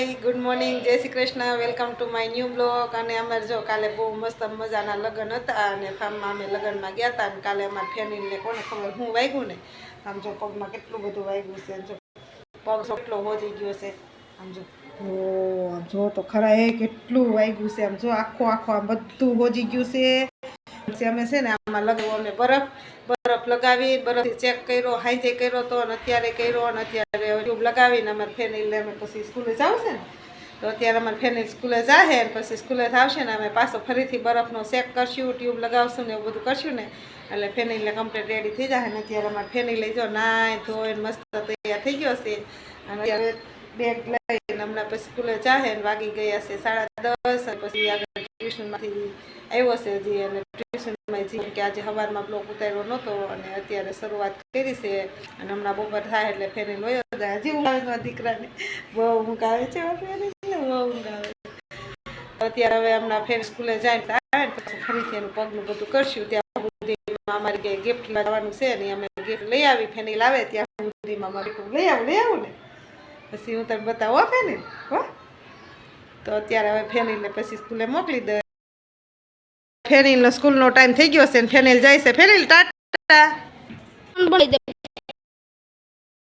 Hi good morning જય Shri Krishna welcome to my new blog. અને અમારે જો કાલે બહુ મસ્ત મજાના લગ્ન હતા અને ફાર્મમાં અમે લગ્નમાં ગયા હતા અને કાલે અમારે ફેમિલીને કોને ખબર હું વાગ્યું ને આમ જો પગમાં કેટલું બધું વાગ્યું છે જો પગ એટલો હોજી ગયો છે આમ જો આમ જો તો ખરા એ કેટલું વાગ્યું છે આમ જો આખો આમ બધું હોજી ગયું છે અમે છે ને આમાં લગાવ્યો અમે બરફ લગાવી બરફથી ચેક કર્યો હાઈજે કર્યો તો અને અત્યારે કર્યો અને અત્યારે ટ્યુબ લગાવીને અમારે ફેમિલી અમે પછી સ્કૂલે જાવ છે ને તો અત્યારે અમારે ફેમિલી સ્કૂલે જાહે ને પછી સ્કૂલે આવશે ને અમે પાછો ફરીથી બરફનો ચેક કરશું ટ્યુબ લગાવશું ને એવું બધું કરશું ને એટલે ફેમિલી કમ્પ્લીટ રેડી થઈ જાય ને અત્યારે અમારે ફેમિલી જો નાય ધોઈને મસ્ત તૈયાર થઈ ગયો છે અને અત્યારે બેગ લઈને હમણાં પછી સ્કૂલે જાહે ને વાગી ગયા છે 10:30 અને પછી આગળ ટ્યુશનમાંથી આવ્યો છે હજી અને ટ્યુશનમાં જી કે આજે સવારમાં બ્લોક ઉતાર્યો નહોતો અને અત્યારે શરૂઆત કરી છે અને હમણાં બપોર થાય એટલે ફેરી લોયો જાય હજી ઊંઘ આવે દીકરાને બહુ ઊંઘ આવે છે બહુ ઊંઘ આવે અત્યારે હવે હમણાં ફેર સ્કૂલે જાય આવે ને પછી ફરીથી એનું પગનું બધું કરશું ત્યાં સુધીમાં અમારી કંઈ ગિફ્ટ લાવવાનું છે ને અમે ગિફ્ટ લઈ આવી ફેની લાવે ત્યાં સુધીમાં અમારે લઈ આવું ને પછી હું તને બતાવો ફેની હો તો અત્યારે હવે ફેનીને પછી સ્કૂલે મોકલી દે ફેનીનો સ્કૂલનો ટાઈમ થઈ ગયો છે ને ફેનીલ જાય છે ફેનીલ ટાટા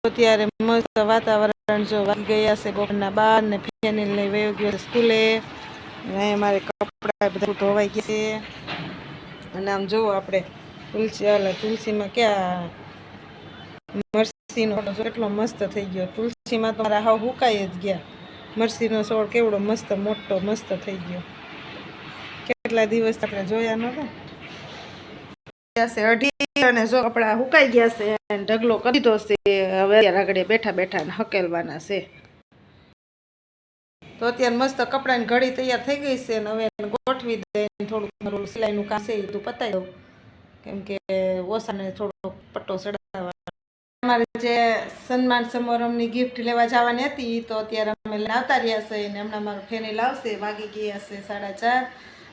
અત્યારે મસ્ત વાતાવરણ જો વાગી ગયા છે બપોરના 12 ને ફેનીલ લઈ વયો ગયો સ્કૂલે અને મારે કપડા બધું ધોવાઈ ગયા છે અને આમ જોવો આપણે તુલસીમાં ક્યાં મરસીનો કેટલો મસ્ત થઈ ગયો તુલસીમાં તો મારા હાવ હુકાઈ જ ગયા મરસીનો છોડ કેવડો મસ્ત મોટો મસ્ત થઈ ગયો કેટલા દિવસ આપણે જોયા નહોતા અઢી અને જો કપડા હુકાઈ ગયા છે અને ઢગલો કરી દીધો છે હવે આગળ બેઠા હકેલવાના છે તો અત્યારે મસ્ત કપડાની ઘડી તૈયાર થઈ ગઈ છે અને હવે ગોઠવી દે થોડુંક મારું સિલાઈનું કામ છે એ તું પતાવી દઉં કેમ કે ઓસાને થોડો પટ્ટો ચડાવવા અમારે જે સન્માન સમારંભની ગિફ્ટ લેવા જવાની હતી તો અત્યારે અમે આવતા રહ્યા છે અને હમણાં મારું ફેની લાવશે વાગી ગયા છે 4:30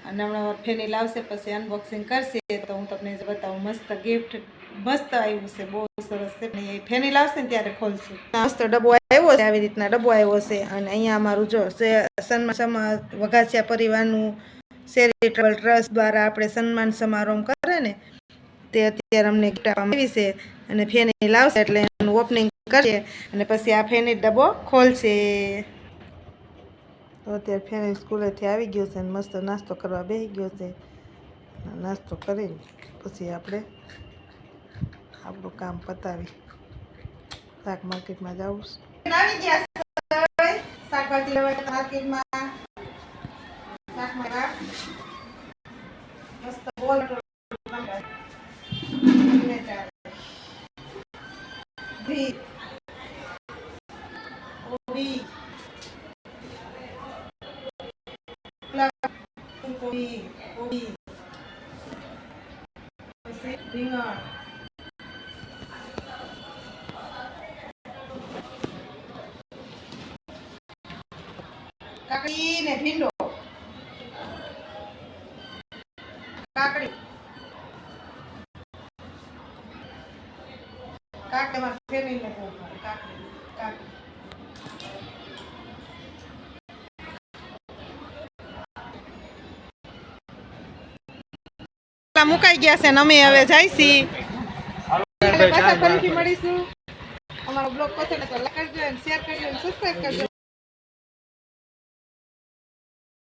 અને હમણાં મારું ફેની લાવશે પછી અનબોક્સિંગ કરશે તો હું તમને બતાવું મસ્ત ગિફ્ટ મસ્ત આવ્યું છે બહુ સરસ છે એ ફેની લાવશે ને ત્યારે ખોલશું મસ્ત ડબ્બો આવ્યો છે આવી રીતના ડબ્બો આવ્યો છે અને અહીંયા અમારું જો સન્માન વઘાસિયા પરિવારનું ચેરિટેબલ ટ્રસ્ટ દ્વારા આપણે સન્માન સમારંભ કરે ને તે અત્યારે અમને ગિફ્ટ આપવામાં આવી છે અને ફેની લાવશે એટલે એનું ઓપનિંગ કરીએ અને પછી આ ફેની ડબ્બો ખોલશે તો અત્યારે ફેની સ્કૂલેથી આવી ગયો છે અને મસ્ત નાસ્તો કરવા બેસી ગયો છે નાસ્તો કરીને પછી આપણે આપણું કામ પતાવી શાક માર્કેટમાં જવું આવી ગયા શાકભાજી લેવા માર્કેટમાં શાકમાં મસ્ત બોલ કોબી પછી રીંગણ કાકડી ને ભીંડો કાકડી માં ફેરીને કાકડી મુકાઈ ગયા છે ને અમે હવે જઈશી પાછા ફરીથી મળીશું અમારો બ્લોગ પસંદ તો લાઈક કરજો અને શેર કરજો અને સબસ્ક્રાઇબ કરજો